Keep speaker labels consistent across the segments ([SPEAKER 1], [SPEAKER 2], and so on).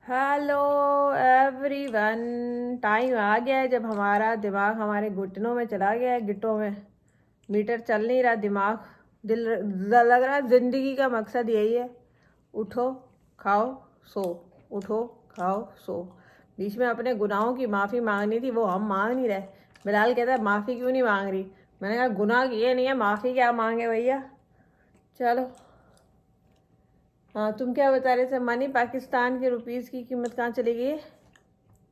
[SPEAKER 1] Hello everyone. Time आ गया है जब हमारा दिमाग हमारे घुटनों में चला गया है, गिट्टों में। मीटर चल नहीं रहा, दिमाग दिल लग रहा है जिंदगी का मकसद यही है, उठो खाओ सो, उठो खाओ सो। बीच में अपने गुनाहों की माफ़ी मांगनी थी, वो हम मांग नहीं रहे। बिलाल कहता है माफ़ी क्यों नहीं मांग रही। मैंने कहा गुनाह किए नहीं है, माफ़ी क्या मांगे भैया। चलो। हाँ, तुम क्या बता रहे थे? मनी पाकिस्तान के रुपीस की कीमत कहाँ चली गई है?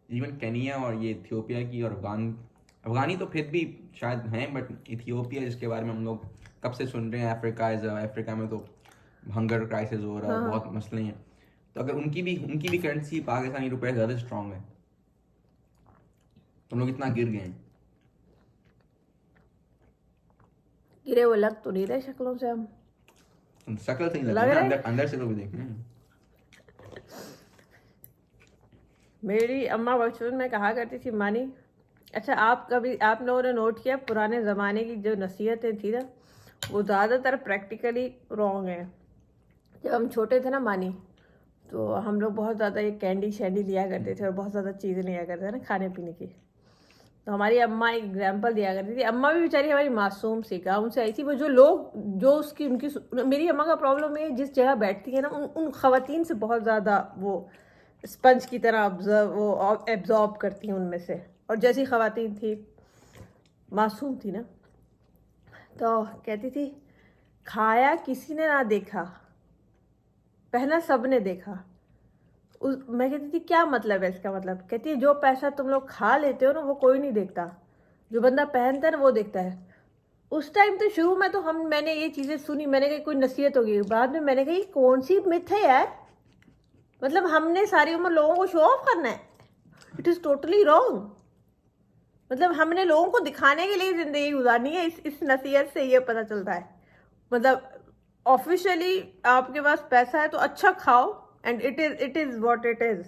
[SPEAKER 2] इवन केनिया और ये इथियोपिया की और अफगानी तो फिर भी शायद हैं, बट इथियोपिया जिसके बारे में हम लोग कब से सुन रहे हैं, अफ्रीका में तो हंगर क्राइसिस हो रहा है,
[SPEAKER 1] हाँ
[SPEAKER 2] बहुत मसले हैं। तो अगर उनकी भी करेंसी पाकिस्तानी रुपए ज़्यादा स्ट्रांग है, तो हम लोग इतना गिर गए हैं।
[SPEAKER 1] गिरे वो लग तो नहीं रहे शक्लों से हम।
[SPEAKER 2] शक्ल से नहीं लग रहे
[SPEAKER 1] लग
[SPEAKER 2] ना,
[SPEAKER 1] रहे
[SPEAKER 2] अंदर अंदर से तो भी देखें।
[SPEAKER 1] मेरी अम्मा बचपन में कहा करती थी मानी। अच्छा, आप लोगों ने नोट किया पुराने ज़माने की जो नसीहतें थी ना, वो ज़्यादातर प्रैक्टिकली रॉन्ग है। जब हम छोटे थे ना मानी, तो हम लोग बहुत ज़्यादा ये कैंडी शैंडी लिया करते थे और बहुत ज़्यादा चीज़ें लिया करते थे ना खाने पीने की। तो हमारी अम्मा एक एग्जाम्पल दिया करती थी। अम्मा भी बेचारी हमारी मासूम सी गाँव से आई थी। वो जो लोग जो उसकी उनकी मेरी अम्मा का प्रॉब्लम है, जिस जगह बैठती है ना उन खवातीन से बहुत ज़्यादा वो स्पंज की तरह एब्जॉर्ब करती हैं उनमें से। और जैसी खवातीन थी, मासूम थी ना, तो कहती थी खाया किसी ने ना देखा, पहना सब ने देखा। मैं कहती थी क्या मतलब है इसका? मतलब कहती है जो पैसा तुम लोग खा लेते हो ना वो कोई नहीं देखता, जो बंदा पहनता है ना वो देखता है। उस टाइम तो शुरू में तो मैंने ये चीज़ें सुनी, मैंने कही कोई नसीहत होगी। बाद में मैंने कही कौन सी मिथ है यार। मतलब हमने सारी उम्र लोगों को शो ऑफ करना है? It is totally wrong. मतलब हमने लोगों को दिखाने के लिए ज़िंदगी गुजारनी है। इस नसीहत से ये पता चलता है। मतलब ऑफिशियली आपके पास पैसा है तो अच्छा खाओ, and it is what it is.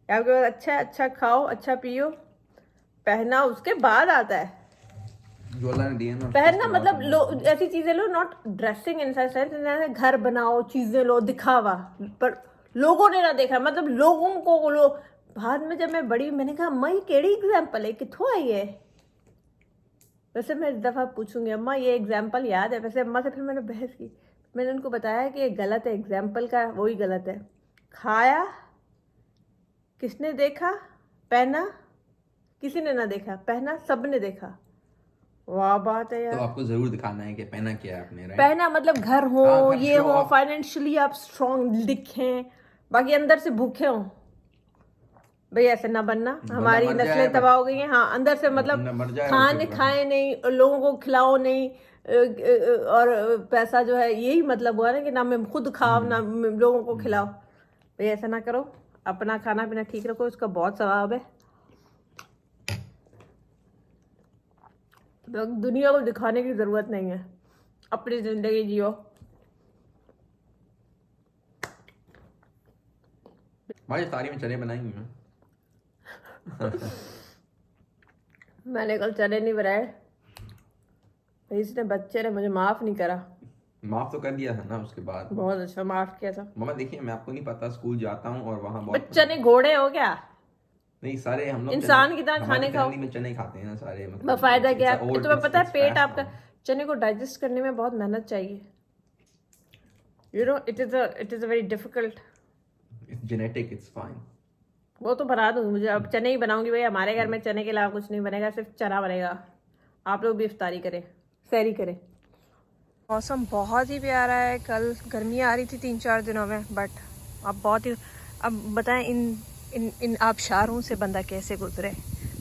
[SPEAKER 1] आपके पास अच्छा है, अच्छा खाओ, अच्छा पियो। पहना उसके बाद आता है।
[SPEAKER 2] जो अल्लाह ने दिए ना
[SPEAKER 1] पहनना
[SPEAKER 2] उसके बाद
[SPEAKER 1] मतलब लो, ऐसी चीजें लो, नॉट ड्रेसिंग इन सेंस। घर बनाओ, चीजें लो, दिखावा। पर लोगों ने ना देखा, मतलब लोगों को लो। बाद में जब मैं बड़ी, मैंने कहा अम्मा ये केड़ी एग्जाम्पल है, कितों आई है? वैसे मैं इस दफ़ा पूछूंगी अम्मा ये एग्जाम्पल याद है? वैसे अम्मा से फिर मैंने बहस की। मैंने उनको बताया कि ये गलत है, एग्जाम्पल का वही गलत है। खाया किसने देखा, पहना किसी ने ना देखा, पहना सब ने देखा। वाह बात है
[SPEAKER 2] तो
[SPEAKER 1] यार।
[SPEAKER 2] आपको जरूर दिखाना है कि पहना क्या है आपने, राइट।
[SPEAKER 1] पहना मतलब घर हो,
[SPEAKER 2] हाँ, घर
[SPEAKER 1] ये
[SPEAKER 2] शो
[SPEAKER 1] हो,
[SPEAKER 2] ऑफ।
[SPEAKER 1] फाइनेंशियली आप स्ट्रांग दिखें, बाकी अंदर से भूखे हो। भाई ऐसे ना बनना,
[SPEAKER 2] बंदा
[SPEAKER 1] हमारी
[SPEAKER 2] मर जाए
[SPEAKER 1] नस्लें तबाह
[SPEAKER 2] बट
[SPEAKER 1] हो गई हैं। हाँ, अंदर से मतलब
[SPEAKER 2] बंदा मर जाए और
[SPEAKER 1] खाने
[SPEAKER 2] फिर
[SPEAKER 1] खाए नहीं, लोगों को खिलाओ नहीं। और पैसा जो है यही मतलब हुआ ना कि ना मैं खुद खाओ ना लोगों को खिलाओ। भाई ऐसा ना करो, अपना खाना पीना ठीक रखो, इसका बहुत सवाब है। तो दुनिया को दिखाने की ज़रूरत नहीं है, अपनी ज़िंदगी जियो।
[SPEAKER 2] भाई सारी में चने बनाई हुई हैं।
[SPEAKER 1] मैंने कल चने नहीं बनाए, इसने बच्चे ने मुझे माफ़ नहीं करा।
[SPEAKER 2] माफ तो कर दिया था ना उसके बाद।
[SPEAKER 1] बहुत अच्छा माफ़ किया था।
[SPEAKER 2] मामा देखिए, मैं आपको नहीं पता, स्कूल जाता हूँ और वहाँ बहुत
[SPEAKER 1] बच्चा ने घोड़े हो क्या?
[SPEAKER 2] नहीं, सारे हम लोग चने,
[SPEAKER 1] इंसान की तरह
[SPEAKER 2] हमारी
[SPEAKER 1] खाने खाओ।
[SPEAKER 2] फैमिली में चने खाते हैं ना सारे, मतलब
[SPEAKER 1] बफायदा
[SPEAKER 2] इट्स
[SPEAKER 1] क्या?
[SPEAKER 2] ओल्ड,
[SPEAKER 1] तुम्हें
[SPEAKER 2] इट्स
[SPEAKER 1] पता है
[SPEAKER 2] इट्स
[SPEAKER 1] पेट
[SPEAKER 2] पास्ट
[SPEAKER 1] आपका
[SPEAKER 2] डाउन।
[SPEAKER 1] चने को डाइजेस्ट करने में बहुत मेहनत चाहिए। It is a very difficult.
[SPEAKER 2] It's genetic, it's fine.
[SPEAKER 1] वो तो बना दूंगी, मुझे अब चने ही बनाऊंगी भाई। हमारे घर में चने के अलावा कुछ नहीं बनेगा, सिर्फ चना बनेगा। आप लोग भी इफ्तारी करें, सैरी करें। मौसम बहुत ही प्यारा है। कल गर्मी आ रही थी 3-4 दिनों में, बट अब बहुत ही। अब बताएं इन इन इन आबशारों से बंदा कैसे गुजरे।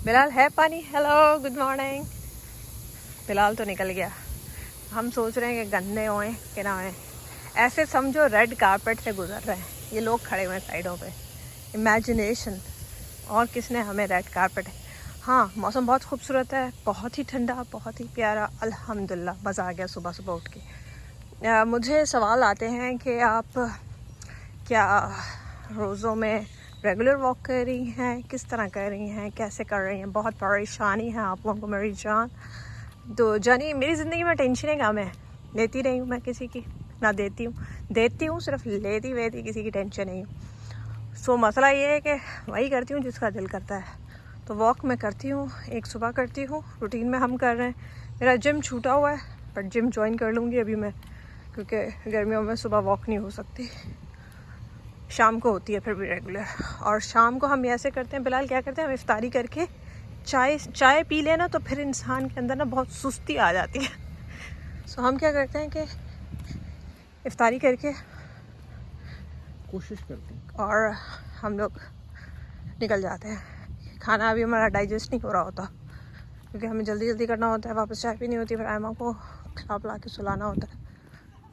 [SPEAKER 1] बिलाल है पानी? Hello, good morning. बिलाल तो निकल गया। हम सोच रहे हैं कि गंदे होएं कि ना होएं। ऐसे समझो रेड कारपेट से गुजर रहे हैं ये लोग खड़े हुए हैं साइडों पे। इमेजिनेशन। और किसने हमें रेड कारपेट। हाँ, मौसम बहुत खूबसूरत है, बहुत ही ठंडा, बहुत ही प्यारा। अल्हम्दुलिल्लाह, मज़ा आ गया सुबह सुबह उठ के। मुझे सवाल आते हैं कि आप क्या रोज़ों में रेगुलर वॉक कर रही हैं, किस तरह कर रही हैं, कैसे कर रही हैं? बहुत परेशानी है आप लोगों को मेरी जान। तो जानी मेरी ज़िंदगी में टेंशनें कम है, लेती रही हूँ मैं किसी की, ना देती हूँ। सिर्फ लेती वेती किसी की टेंशन नहीं हूँ। सो मसला ये है कि वही करती हूँ जिसका दिल करता है। तो वॉक मैं करती हूँ, एक सुबह करती हूँ, रूटीन में हम कर रहे हैं। मेरा जिम छूटा हुआ है बट जिम ज्वाइन कर लूँगी अभी मैं, क्योंकि गर्मियों में सुबह वॉक नहीं हो सकती, शाम को होती है फिर भी रेगुलर। और शाम को हम ऐसे करते हैं, बिलाल क्या करते हैं, हम इफ्तारी करके चाय पी लेना तो फिर इंसान के अंदर ना बहुत सुस्ती आ जाती है। सो हम क्या करते हैं कि इफ्तारी करके
[SPEAKER 3] कोशिश करते हैं
[SPEAKER 1] और हम लोग निकल जाते हैं। खाना अभी हमारा डाइजेस्ट नहीं हो रहा होता क्योंकि हमें जल्दी जल्दी करना होता है, वापस चाय पीनी होती है, फिर आयमा को खिला पिला के सुलाना होता है।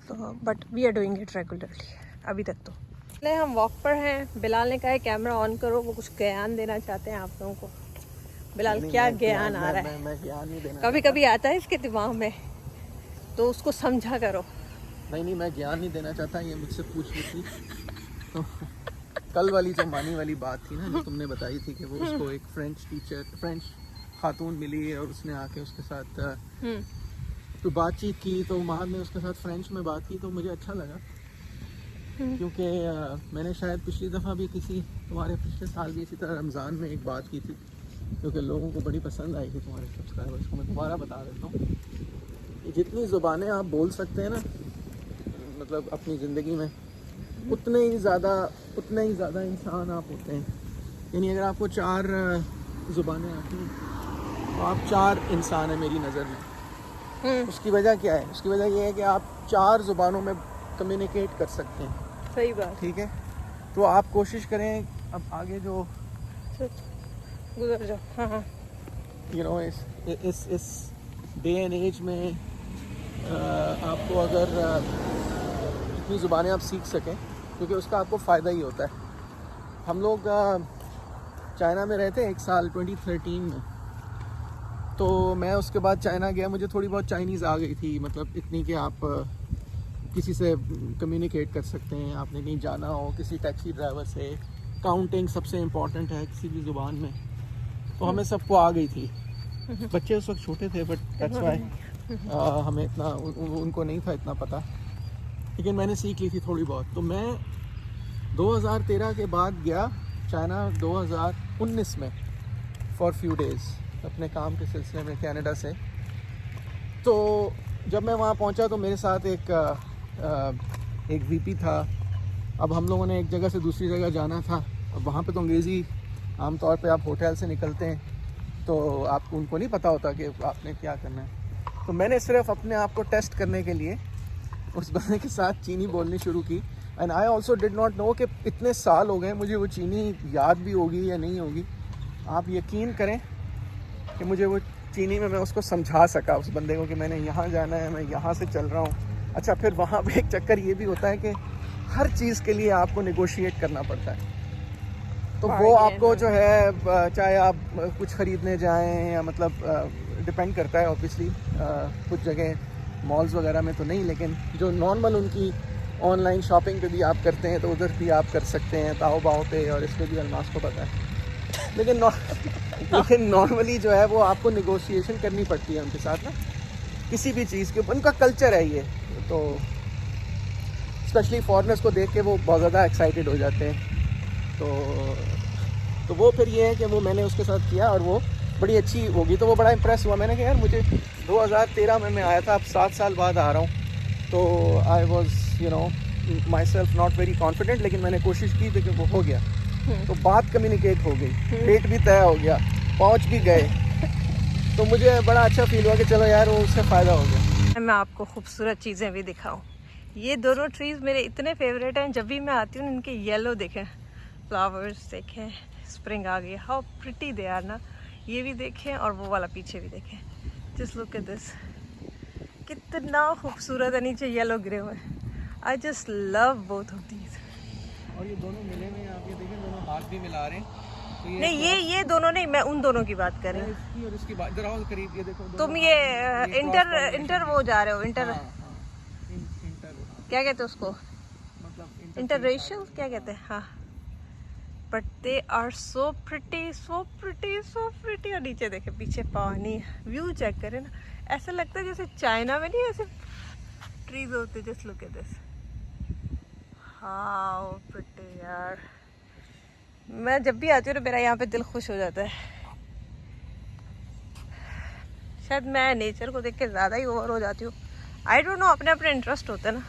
[SPEAKER 1] तो but we are doing it regularly अभी तक। तो पहले हम वॉक पर हैं। बिलाल ने कहा है कैमरा ऑन करो, वो कुछ ज्ञान देना चाहते हैं आप लोगों को। बिलाल क्या ज्ञान आ रहा है?
[SPEAKER 3] मैं ज्ञान नहीं देना,
[SPEAKER 1] कभी कभी आता है इसके दिमाग में तो उसको समझा करो।
[SPEAKER 3] नहीं मैं ज्ञान नहीं देना चाहता, ये मुझसे पूछ रही थी। तो कल वाली जो मानी वाली बात थी ना, जो तुमने बताई थी कि वो उसको एक फ्रेंच खातून मिली और उसने आके उसके साथ तो बातचीत की, तो महाद ने उसके साथ फ्रेंच में बात की, तो मुझे अच्छा लगा क्योंकि मैंने शायद पिछली दफ़ा भी तुम्हारे पिछले साल भी इसी तरह रमज़ान में एक बात की थी, क्योंकि लोगों को बड़ी पसंद आई थी तुम्हारे सब्सक्राइबर्स को। मैं दोबारा बता देता हूँ कि जितनी ज़ुबानें आप बोल सकते हैं ना, मतलब अपनी ज़िंदगी में, उतने ही ज़्यादा इंसान आप होते हैं। यानी अगर आपको 4 ज़ुबानें आती हैं तो आप 4 इंसान हैं मेरी नज़र में। उसकी वजह क्या है? उसकी वजह यह है कि आप 4 ज़ुबानों में कम्युनिकेट कर सकते हैं।
[SPEAKER 1] सही बात।
[SPEAKER 3] ठीक है, तो आप कोशिश करें अब आगे जो
[SPEAKER 1] गुजर जाओ। हाँ
[SPEAKER 3] यू नो इस डे एंड एज में आपको अगर इतनी ज़ुबानें आप सीख सकें, क्योंकि उसका आपको फ़ायदा ही होता है। हम लोग चाइना में रहते हैं 1 साल 2013 में, तो मैं उसके बाद चाइना गया, मुझे थोड़ी बहुत चाइनीज़ आ गई थी, मतलब इतनी कि आप किसी से कम्युनिकेट कर सकते हैं, आपने कहीं जाना हो किसी टैक्सी ड्राइवर से। काउंटिंग सबसे इम्पॉर्टेंट है किसी भी ज़ुबान में, तो हमें सबको आ गई थी। बच्चे उस वक्त छोटे थे बट दैट्स व्हाई हमें इतना उनको नहीं था इतना पता, लेकिन मैंने सीख ली थी थोड़ी बहुत। तो मैं 2013 के बाद गया चाइना 2019 में फॉर फ्यू डेज़ अपने काम के सिलसिले में कनाडा से। तो जब मैं वहाँ पहुँचा तो मेरे साथ एक वीपी था। अब हम लोगों ने एक जगह से दूसरी जगह जाना था, अब वहाँ पे तो अंग्रेज़ी आमतौर पे, आप होटल से निकलते हैं तो आपको उनको नहीं पता होता कि आपने क्या करना है। तो मैंने सिर्फ अपने आप को टेस्ट करने के लिए उस बंदे के साथ चीनी बोलनी शुरू की। And I also did not know कि इतने साल हो गए मुझे वो चीनी याद भी होगी या नहीं होगी। आप यकीन करें कि मुझे वो चीनी में मैं उसको समझा सका उस बंदे को कि मैंने यहाँ जाना है, मैं यहाँ से चल रहा हूँ। अच्छा, फिर वहाँ पे एक चक्कर ये भी होता है कि हर चीज़ के लिए आपको नेगोशिएट करना पड़ता है। तो वो आपको जो है, चाहे आप कुछ ख़रीदने जाएं या मतलब डिपेंड करता है ऑब्वियसली, कुछ जगह मॉल्स वगैरह में तो नहीं, लेकिन जो नॉर्मल उनकी ऑनलाइन शॉपिंग पे भी आप करते हैं तो उधर भी आप कर सकते हैं, ताओबाओ पे, और इस पर भी अलमास को पता है। लेकिन नॉर्मली जो है वो आपको नेगोशिएशन करनी पड़ती है उनके साथ ना, किसी भी चीज़ के। उनका कल्चर है ये, तो स्पेशली फॉरेनर्स को देख के वो बहुत ज़्यादा एक्साइटेड हो जाते हैं। तो वो फिर ये है कि वो मैंने उसके साथ किया और वो बड़ी अच्छी होगी, तो वो बड़ा इम्प्रेस हुआ। मैंने कहा यार मुझे 2013 में मैं आया था, अब 7 साल बाद आ रहा हूँ। तो I was my self not very confident, लेकिन मैंने कोशिश की थी कि वो हो गया। तो बात कम्युनिकेट हो गई, डेट भी तय हो गया, पहुँच भी गए। तो मुझे बड़ा अच्छा फील हुआ कि चलो यार वो उससे फ़ायदा हो गया।
[SPEAKER 1] मैं आपको खूबसूरत चीज़ें भी दिखाऊं। ये दोनों ट्रीज़ मेरे इतने फेवरेट हैं, जब भी मैं आती हूँ इनके येलो देखें, फ्लावर्स देखें, स्प्रिंग आ गई, हाउ प्रिटी दे आर ना। ये भी देखें और वो वाला पीछे भी देखें, जस्ट लुक एट दिस, कितना खूबसूरत है। नीचे येलो गिरे हुए, I just love both of these.
[SPEAKER 3] और ये दोनों मिले हुए हैं, आप ये देखें, दोनों हाथ भी मिला रहे हैं। तो
[SPEAKER 1] नहीं, ये दोनों नहीं, मैं उन दोनों की बात कर रही हूँ।
[SPEAKER 3] इसकी और इसकी बात जरा और करीब, ये देखो
[SPEAKER 1] तुम ये इंटर वो जा रहे हो, इंटर क्या कहते हैं उसको,
[SPEAKER 3] मतलब
[SPEAKER 1] इंटररेशियल क्या कहते हैं, हाँ। But they are so pretty, so pretty, so pretty. और नीचे देखे, पीछे पानी, व्यू चेक करें ना, ऐसा लगता है जैसे चाइना में नहीं ऐसे ट्रीज होते। Just look at this, how pretty यार। मैं जब भी आती हूँ तो मेरा यहाँ पे दिल खुश हो जाता है। शायद मैं नेचर को देख के ज़्यादा ही ओवर हो जाती हूँ। आई डोंट नो, अपने अपने इंटरेस्ट होते हैं ना,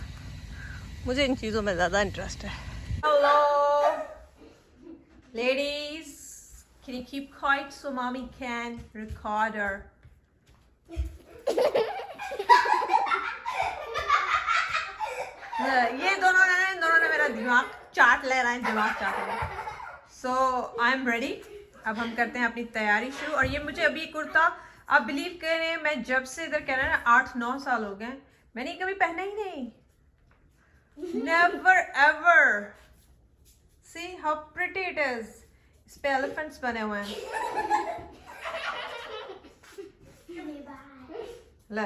[SPEAKER 1] मुझे इन चीज़ों में ज़्यादा इंटरेस्ट है। Hello ladies, can you keep quiet so mommy can record her? ये दोनों ने मेरा दिमाग चाट ले रहे हैं, दिमाग चाट रहे हैं। सो आई एम रेडी। अब हम करते हैं अपनी तैयारी शुरू। और ये मुझे अभी कुर्ता, आप बिलीव करें, मैं जब से इधर कह ना 8-9 साल हो गए, मैंने कभी पहना ही नहीं। Never ever. See how pretty it is. इस पे एलिफेंट्स बने हुए हैं। ले,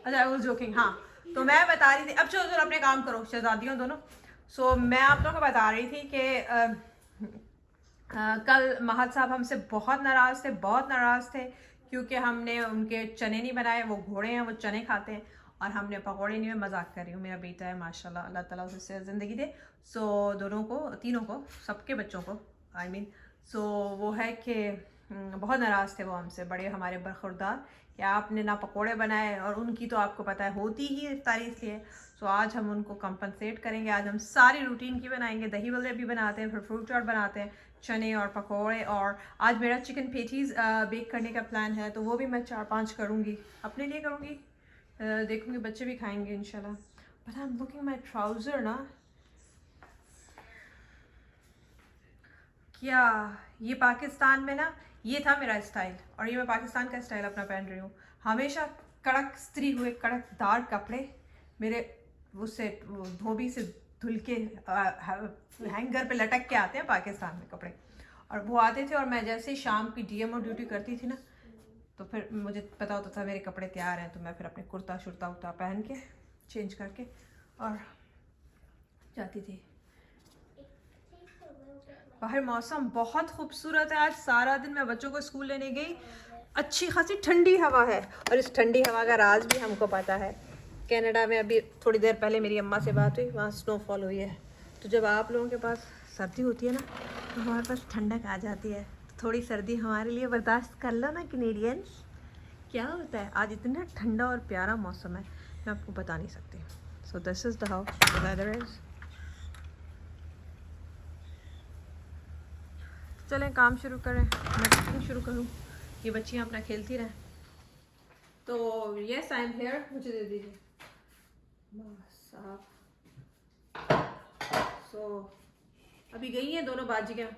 [SPEAKER 1] अच्छा, आई वाज जोकिंग। हाँ, तो मैं बता रही थी, अब चलो चलो अपने काम करो शहजादियों दोनों। सो मैं आप लोगों को बता रही थी कि कल महत साहब हमसे बहुत नाराज़ थे क्योंकि हमने उनके चने नहीं बनाए। वो घोड़े हैं, वो चने खाते हैं, और हमने पकौड़े नहीं। मैं मजाक कर रही हूँ, मेरा बेटा है माशाल्लाह, अल्लाह ताला उससे ज़िंदगी दे। सो दोनों को, तीनों को, सबके बच्चों को आई मीन। सो वो है कि बहुत नाराज़ थे वो हमसे, बड़े हमारे बरखुरदार, कि आपने ना पकोड़े बनाए, और उनकी तो आपको पता है होती ही इफ्तारी इसलिए। सो आज हम उनको कंपनसेट करेंगे। आज हम सारी रूटीन की बनाएंगे। दही वल्ले भी बनाते हैं, फिर फ्रूट चाट बनाते हैं, चने और पकोड़े, और आज मेरा चिकन पेटीज़ बेक करने का प्लान है, तो वो भी मैं 4-5 करूँगी, अपने लिए करूँगी, देखूँगी बच्चे भी खाएंगे इंशाल्लाह। But I am looking my trouser ना, क्या ये पाकिस्तान में ना, ये था मेरा स्टाइल, और ये मैं पाकिस्तान का स्टाइल अपना पहन रही हूँ। हमेशा कड़क स्त्री हुए कड़कदार कपड़े मेरे उससे धोबी से धुल के हैंगर पे लटक के आते हैं पाकिस्तान में कपड़े, और वो आते थे। और मैं जैसे ही शाम की डीएमओ ड्यूटी करती थी ना, तो फिर मुझे पता होता था मेरे कपड़े तैयार हैं, तो मैं फिर अपने कुर्ता शुर्ता उर्ता पहन के चेंज करके और जाती थी। बाहर मौसम बहुत खूबसूरत है। आज सारा दिन मैं बच्चों को स्कूल लेने गई, अच्छी खासी ठंडी हवा है, और इस ठंडी हवा का राज भी हमको पता है। कनाडा में अभी थोड़ी देर पहले मेरी अम्मा से बात हुई, वहाँ स्नोफॉल हुई है। तो जब आप लोगों के पास सर्दी होती है ना, तो हमारे पास ठंडक आ जाती है। तो थोड़ी सर्दी हमारे लिए बर्दाश्त कर लो ना कैनेडियंस। क्या होता है, आज इतना ठंडा और प्यारा मौसम है, मैं आपको बता नहीं सकती। So this is the how the weather is. चलें काम शुरू करें, मैं कुकिंग शुरू करूँ, ये बच्चियाँ अपना खेलती रहें। तो यस आई एम हेयर, मुझे दे दीजिए बस आप। सो अभी गई हैं दोनों बाजियाँ,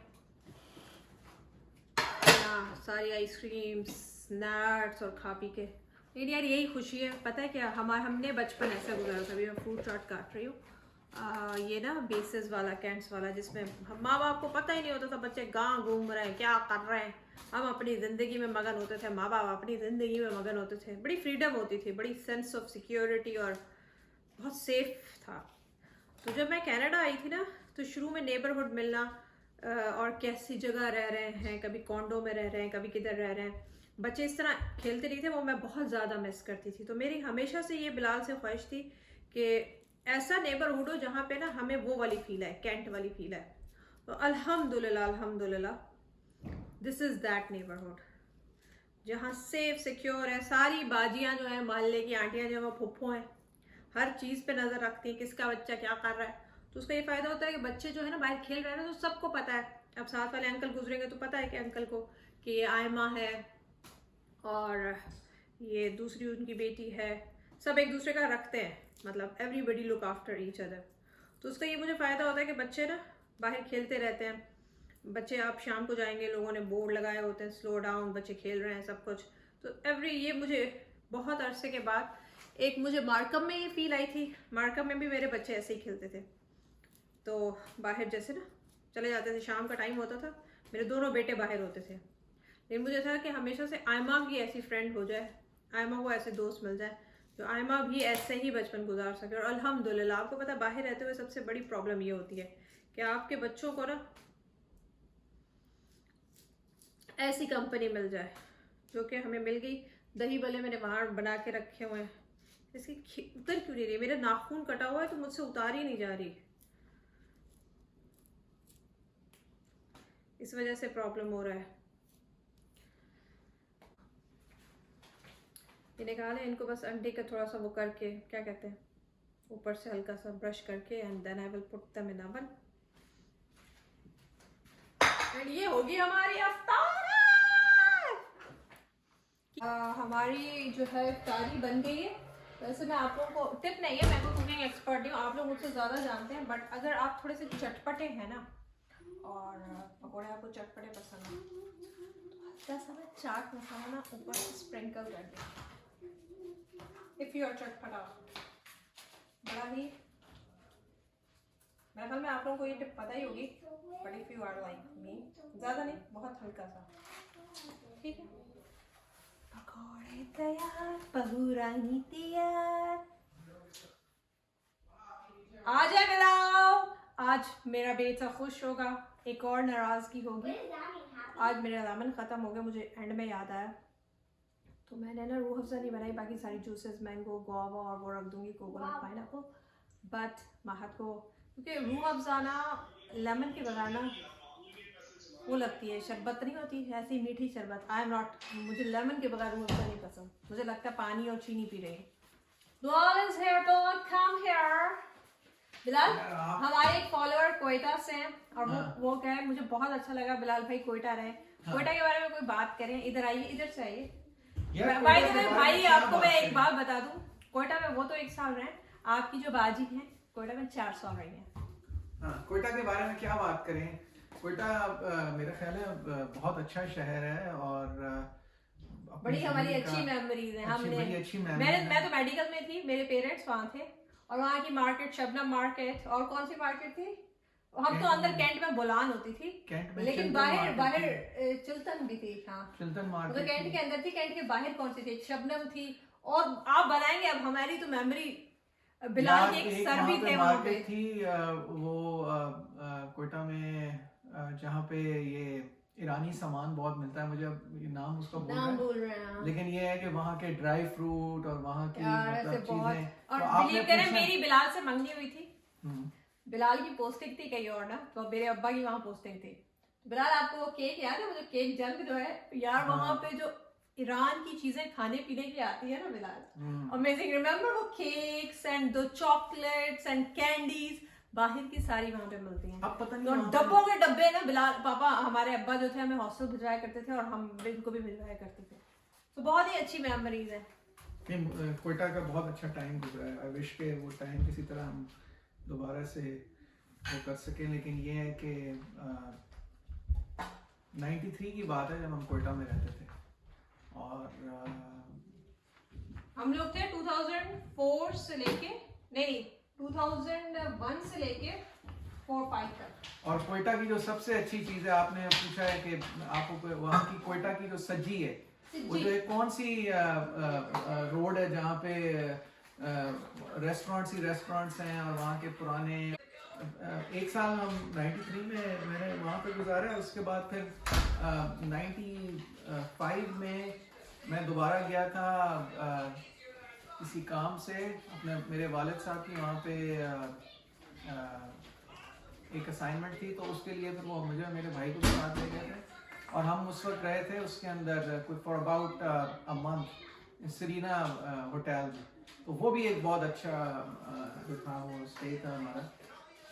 [SPEAKER 1] सारी आइसक्रीम्स स्नैक्स और खा पी के। लेकिन यार यही खुशी है, पता है क्या, हमने बचपन ऐसा गुजारा था। अभी मैं फ्रूट चाट काट रही हूँ, ये ना बेसिस वाला, कैंट्स वाला, जिसमें माँ बाप को पता ही नहीं होता था बच्चे गाँव घूम रहे हैं, क्या कर रहे हैं। हम अपनी ज़िंदगी में मगन होते थे, माँ बाप अपनी ज़िंदगी में मगन होते थे। बड़ी फ्रीडम होती थी, बड़ी सेंस ऑफ सिक्योरिटी, और बहुत सेफ था। तो जब मैं कनाडा आई थी ना, तो शुरू में नेबरहुड मिलना, और कैसी जगह रह रहे हैं, कभी कॉन्डो में रह रहे हैं, कभी किधर रह रहे हैं, बच्चे इस तरह खेलते नहीं थे, वो मैं बहुत ज़्यादा मिस करती थी। तो मेरी हमेशा से ये बिलाल से ख्वाहिश थी कि ऐसा नेबरहुड हो जहाँ पे ना हमें वो वाली फील है, कैंट वाली फील है। तो अल्हम्दुलिल्लाह दिस इज़ दैट नेबरहुड, जहाँ सेफ सिक्योर है। सारी बाजियाँ जो हैं, मोहल्ले की आंटियाँ जो हैं, वो फुफ्फो हैं, हर चीज़ पे नज़र रखती हैं, किसका बच्चा क्या कर रहा है। तो उसका ये फ़ायदा होता है कि बच्चे जो है ना बाहर खेल रहे हैं ना, तो सबको पता है। अब साथ वाले अंकल गुजरेंगे तो पता है कि अंकल को कि ये आयमा है और ये दूसरी उनकी बेटी है, सब एक दूसरे का रखते हैं, मतलब everybody look after each other. तो उसका ये मुझे फ़ायदा होता है कि बच्चे ना बाहर खेलते रहते हैं। बच्चे, आप शाम को जाएंगे, लोगों ने बोर्ड लगाए होते हैं, स्लो डाउन, बच्चे खेल रहे हैं, सब कुछ। तो ये मुझे बहुत अरसे के बाद एक मुझे मार्कअप में ये फील आई थी। मार्कअप में भी मेरे बच्चे ऐसे ही खेलते थे, तो बाहर जैसे ना चले जाते थे, शाम का टाइम होता था, मेरे दोनों बेटे बाहर होते थे। लेकिन मुझे था कि हमेशा से आयमा भी ऐसी फ्रेंड हो जाए, आयमा को ऐसे दोस्त मिल जाए तो आयमा भी ऐसे ही बचपन गुजार सके। और अल्हम्दुलिल्लाह, आपको पता है बाहर रहते हुए सबसे बड़ी प्रॉब्लम ये होती है कि आपके बच्चों को ना ऐसी कंपनी मिल जाए, जो कि हमें मिल गई। दही भले मैंने वहाँ बना के रखे हुए हैं, इसकी उतर क्यों नहीं रही, मेरा नाखून कटा हुआ है तो मुझसे उतार ही नहीं जा रही। इस वजह से प्रॉब्लम हो रहा है। ये निकाले इनको, बस अंडे का थोड़ा सा वो करके, क्या कहते हैं, ऊपर से हल्का सा ब्रश करके, and then I will put them in oven. And ये होगी हमारी अफ्तारी। हमारी जो है इफ्तारी बन गई है। वैसे मैं आप लोगों को टिप नहीं है, मैं तो कुकिंग एक्सपर्ट नहीं हूँ, आप लोग मुझसे ज़्यादा जानते हैं, बट अगर आप थोड़े से चटपटे हैं ना, और पकौड़े आपको चटपटे पसंद है, तो हल्का सा ना चाट मसाला ना ऊपर से स्प्रिंकल कर दें। इफ़ यू आर चटपटा, बड़ा ही, मेरे ख्याल में आप लोगों को ये टिप पता ही होगी, but if you are like me, ज़्यादा नहीं, बहुत हल्का सा, ठीक है। पकौड़े तैयार, बहुरानी तैयार, आ जाए मिलाओ। आज मेरा बेटा खुश होगा, एक और नाराज़गी होगी। आज मेरा लेमन ख़त्म हो गया, मुझे एंड में याद आया, तो मैंने ना रूह अफ़ज़ा नहीं बनाई, बाकी सारी जूसेस, मैंगो, गुआवा और वो रख दूँगी, कोकोनट, पाइनएप्पल, बट महक को, क्योंकि रूह अफ़ज़ा ना लेमन के बगैर ना वो लगती है, शरबत नहीं होती, ऐसी मीठी शरबत। आई एम नॉट, मुझे लेमन के बगैर रूह अफ़ज़ा नहीं पसंद, मुझे लगता है पानी और चीनी पी रही है। बिलाल इज हियर, तो कम हियर। बिलाल, हमारे एक फॉलोअर कोयटा से हैं, और वो कहे मुझे बहुत अच्छा लगा बिलाल भाई कोयटा रहे। कोयटा के बारे में कोई बात करें, इधर आइए, इधर से आइए। भाई आपको मैं एक बात बता दूं, कोयटा में वो तो 1 साल रहे, आपकी जो बाजी है कोयटा में 4 साल रही है।
[SPEAKER 3] हाँ, कोयटा के बारे में क्या बात करें। कोयटा मेरा ख्याल है बहुत अच्छा शहर है, और
[SPEAKER 1] बड़ी हमारी अच्छी मेमोरीज हैं। हमने मैं तो मेडिकल में थी, मेरे पेरेंट्स वहाँ थे, और वहाँ की मार्केट, शबनम मार्केट, और कौन सी मार्केट थी, हम तो अंदर कैंट में बुलान होती थी, लेकिन बाहर चिल्तन भी थी। हाँ,
[SPEAKER 3] चिल्तन मार्केट
[SPEAKER 1] तो कैंट के अंदर थी, कैंट के बाहर कौन सी थी, शबनम थी। और आप बनाएंगे अब हमारी तो मेमोरी, बिलाल के एक सर भी थे वहाँ पे
[SPEAKER 3] थी, वो कोयटा में जहाँ पे ये ईरानी सामान बहुत मिलता है, मुझे अब ये नाम उसका
[SPEAKER 1] भूल रहे हैं,
[SPEAKER 3] लेकिन ये है कि वहाँ के ड्राई फ्रूट और वहाँ की मतलब चीजें,
[SPEAKER 1] और बिलीव करें मेरी बिलाल से मंगी हुई थी। बिलाल की पोस्टिंग थी कहीं और ना, तो मेरे अब्बा की वहाँ पोस्टिंग थी। बिलाल आपको वो केक याद है, मुझे केक जंग जो है यार, वहाँ पे जो ईरान की चीजें खाने पीने की आती है ना बिलाल, अमेजिंग। रिमेम्बर वो cakes and the chocolates and candies, बाहर की सारी वहाँ पे मिलती हैं।
[SPEAKER 3] अब पता नहीं,
[SPEAKER 1] तो डब्बों के डब्बे ना बिलाल पापा, हमारे अब्बा जो थे हमें हॉस्टल भिजवाया करते थे, और हम इनको भी भिजवाया करते थे। तो बहुत ही अच्छी मेमोरीज है।
[SPEAKER 3] कोयटा का बहुत अच्छा टाइम गुजरा है। आई विश के वो टाइम किसी तरह हम दोबारा से वो कर सकें, लेकिन ये है कि 93 की बात है जब हम कोयटा में रहते थे, और
[SPEAKER 1] हम लोग थे 2004 से लेके, नहीं 2001 से लेके 4-5 तक।
[SPEAKER 3] और कोयटा की जो सबसे अच्छी चीज है, आपने पूछा है कि आपको वहाँ की कोयटा की जो सज्जी है, वो जो कौन सी रोड है जहाँ पे रेस्टोरेंट्स हैं, और वहाँ के पुराने 1 साल हम 93 में मैंने वहाँ पे गुजारा। उसके बाद फिर 95 में मैं दोबारा गया था किसी काम से, अपने मेरे वालिद साहब की वहाँ पे एक असाइनमेंट थी, तो उसके लिए फिर वो मुझे मेरे भाई को भी साथ ले गए थे, और हम उस वक्त रहे थे उसके अंदर कुछ for about a month Serena hotel. तो वो भी एक बहुत अच्छा जो था वो स्टे था हमारा।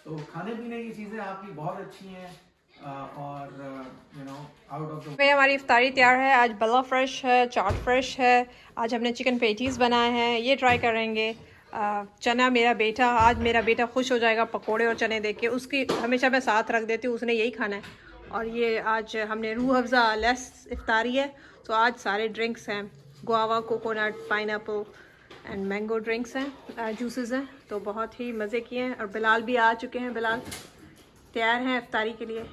[SPEAKER 3] तो खाने पीने की चीज़ें आपकी बहुत अच्छी हैं, और you know out of the.
[SPEAKER 1] हमारी इफ्तारी तैयार है। आज बल्ला फ्रेश है, चाट फ्रेश है, आज हमने चिकन पेटीज़ बनाए हैं, ये ट्राई करेंगे। चना मेरा बेटा, आज मेरा बेटा खुश हो जाएगा पकोड़े और चने देख के, उसकी हमेशा मैं साथ रख देती हूँ, उसने यही खाना है। और ये आज हमने रूह अफ़ज़ा लेस इफ्तारी है, तो आज सारे ड्रिंक्स हैं, guava, coconut, pineapple and mango drinks हैं, जूसेस हैं, तो बहुत ही मज़े किए हैं। और बिलाल भी आ चुके हैं, बिलाल तैयार हैं इफ्तारी के लिए।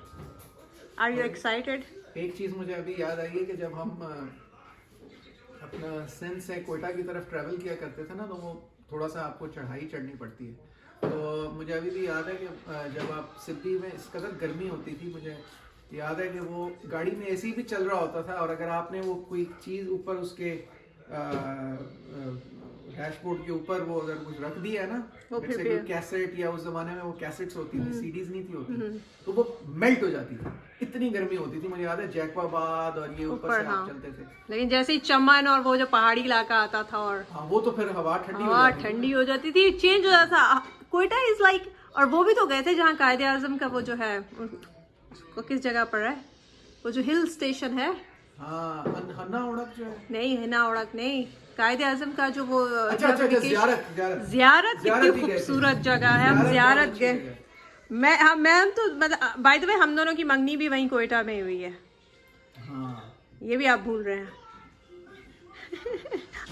[SPEAKER 1] Are you excited?
[SPEAKER 3] एक चीज़ मुझे अभी याद आई है कि जब हम अपना सिंध से कोयटा की तरफ ट्रैवल किया करते थे ना, तो वो थोड़ा सा आपको चढ़ाई चढ़नी पड़ती है। तो मुझे अभी भी याद है कि जब आप सिद्धि में इस कदर गर्मी होती थी, मुझे याद है कि वो गाड़ी में एसी भी चल रहा होता था, और अगर आपने वो कोई चीज़ ऊपर उसके डैशबोर्ड के ऊपर वो अगर कुछ रख दिया है ना, जैसे कोई कैसेट, या उस जमाने में वो कैसेट्स होती थी, सीडीज नहीं थी होती, तो वो मेल्ट हो जाती थी। कितनी गर्मी होती थी, मुझे याद है जैकबाबाद और ये ऊपर से
[SPEAKER 1] हाँ।
[SPEAKER 3] आप चलते थे।
[SPEAKER 1] लेकिन जैसे ही चमन और वो जो पहाड़ी इलाका आता था और
[SPEAKER 3] हाँ वो तो फिर हवा ठंडी हो
[SPEAKER 1] हवा
[SPEAKER 3] जाती थी।
[SPEAKER 1] ठंडी हो जाती थी, चेंज हो जाता था। कोयटा इज लाइक, और वो भी तो गए थे जहाँ कायदे आजम का वो जो है, वो किस जगह पर है, वो जो हिल स्टेशन है,
[SPEAKER 3] हाँ हन्ना उड़क जो है।
[SPEAKER 1] नहीं है ना, उड़क नहीं, कायदे आजम का जो वो
[SPEAKER 3] अच्छा अच्छा
[SPEAKER 1] vacation-
[SPEAKER 3] ज़ियारत ज़ियारत
[SPEAKER 1] ज़ियारत
[SPEAKER 3] ज़ियारत
[SPEAKER 1] कितनी
[SPEAKER 3] ही गए थे।
[SPEAKER 1] खूबसूरत जगह है, हम
[SPEAKER 3] ज़ियारत
[SPEAKER 1] ज़ियारत
[SPEAKER 3] बहुत अच्छी
[SPEAKER 1] गए।
[SPEAKER 3] जगह है।
[SPEAKER 1] मैं तो मतलब बाय द वे हम दोनों की मंगनी भी वहीं कोयटा में हुई है,
[SPEAKER 3] हाँ
[SPEAKER 1] ये भी आप भूल रहे हैं।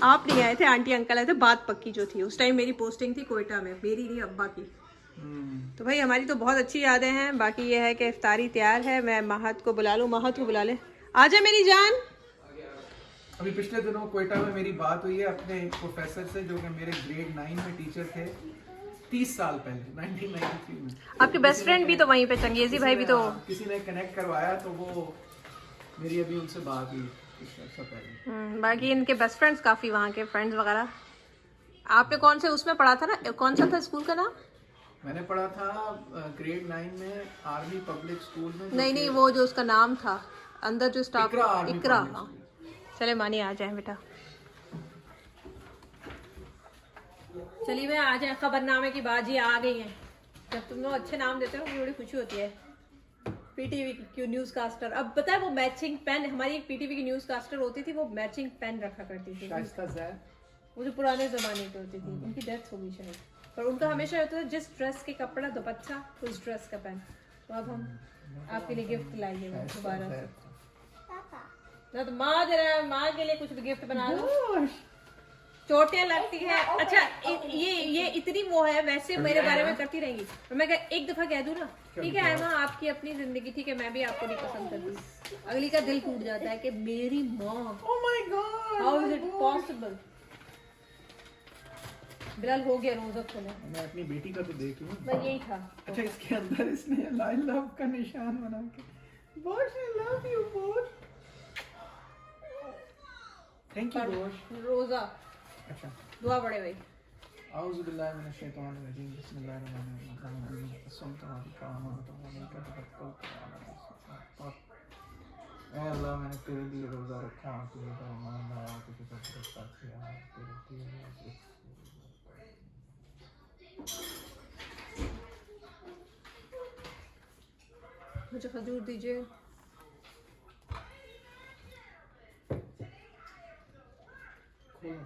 [SPEAKER 1] आप नहीं आए थे, आंटी अंकल आए थे, बात पक्की जो थी उस टाइम मेरी पोस्टिंग थी कोयटा में, मेरी नहीं अब्बा की। तो भाई हमारी तो बहुत अच्छी यादें हैं। बाकी ये है कि इफ्तारी तैयार है, मैं महत को बुला लूँ, महत को बुला ले, आजा मेरी जान।
[SPEAKER 3] अभी पिछले दिनों कोयटा में मेरी बात हुई है अपने एक प्रोफेसर से जो कि मेरे ग्रेड 9 में टीचर थे 30 साल पहले 1993 में।
[SPEAKER 1] आपके बेस्ट फ्रेंड भी तो वहीं पे, चंगेजी भाई भी तो।
[SPEAKER 3] किसी ने कनेक्ट करवाया तो वो मेरी अभी उनसे बात हुई कुछ अर्सा पहले।
[SPEAKER 1] बाकी इनके बेस्ट फ्रेंड्स काफ़ी वहाँ के फ्रेंड्स वगैरह। आपने कौन से उसमें पढ़ा था ना, कौन सा था स्कूल का नाम?
[SPEAKER 3] मैंने पढ़ा था ग्रेड 9 में आर्मी पब्लिक स्कूल में।
[SPEAKER 1] नहीं, वो जो उसका नाम था अंदर जो स्टाफ,
[SPEAKER 3] इकरा आर्मी
[SPEAKER 1] इकरा।
[SPEAKER 3] पब्लिक
[SPEAKER 1] हाँ चले मानी आ जाए बेटा, चलिए मैं आ जाए। खबरनामे की बाजी आ गई है। जब तुम लोग अच्छे नाम देते हो मुझे बड़ी खुशी होती है। पीटीवी की न्यूज कास्टर, अब पता है वो मैचिंग पेन, हमारी एक पीटीवी की न्यूज कास्टर होती थी, वो मैचिंग पेन रखा करती थी,
[SPEAKER 3] शाइस्ता ज़ैद।
[SPEAKER 1] वो जो पुराने जमाने की होती थी, उनकी डेथ हो गई शायद, पर उनका हमेशा होता था जिस ड्रेस के कपड़ा दुपट्टा उस ड्रेस का पेन। तो अब हम आपके लिए गिफ्ट लाएंगे वो दोबारा से। ना तो माँ दे रहा है, माँ के लिए कुछ भी गिफ्ट बना लो। चोटें लगती है। अच्छा ये इतनी वो है, वैसे मेरे बारे में करती रहेंगी, और मैं एक दफा कह दूं ना, ठीक है माँ आपकी अपनी जिंदगी, ठीक है मैं भी आपको नहीं पसंद करती, अगली का दिल टूट जाता है कि मेरी माँ,
[SPEAKER 3] oh my God,
[SPEAKER 1] how is it possible. Bilal हो गया रोजा खोले,
[SPEAKER 3] मैं अपनी बेटी का तो देख लूं।
[SPEAKER 1] बस यही था।
[SPEAKER 3] अच्छा इसके अंदर इसने आई लव का निशान बना के, बोश आई लव यू बोश, थैंक यू बोश।
[SPEAKER 1] रोजा
[SPEAKER 3] अच्छा
[SPEAKER 1] दुआ पड़े भाई।
[SPEAKER 3] आउज़ु बिल्लाहि मिनश शैतानिर रजीम, बिस्मिल्लाहिर रहमानिर रहीम, ऐ अल्लाह मैंने तेरे लिए रोजा रखा, तुझे तो ईमान लाया, तुझे तो गिरफ्तार किया, तेरे दिए
[SPEAKER 1] मुझे खजूर दीजिए।
[SPEAKER 3] खोलो।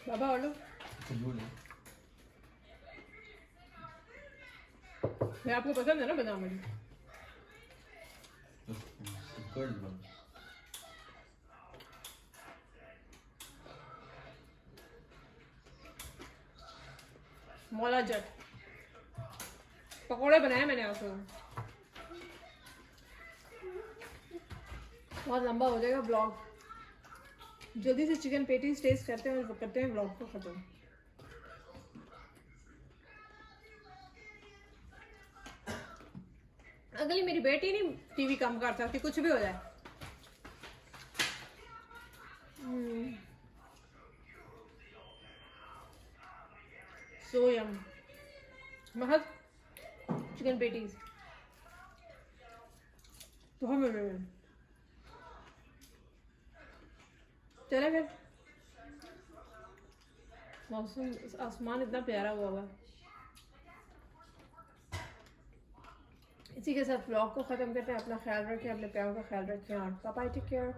[SPEAKER 1] बाबा और लो, मैं आपको पसंद है ना बादाम वाली। मौला जट पकोड़े बनाए मैंने आपको, बहुत लंबा हो जाएगा ब्लॉग। जल्दी से चिकन पेटीज टेस्ट करते हैं और करते हैं ब्लॉग को खत्म। अगली मेरी बेटी नहीं टीवी कम कर सकती, कुछ भी हो जाए। सो यम महज चिकन पेटीज बहुत मजे में। चले फिर, मौसम आसमान इतना प्यारा हुआ है। इसी के साथ ब्लॉग को ख़त्म करते हैं। अपना ख्याल रखें, अपने प्यारों का ख्याल रखें, और बाय टेक केयर।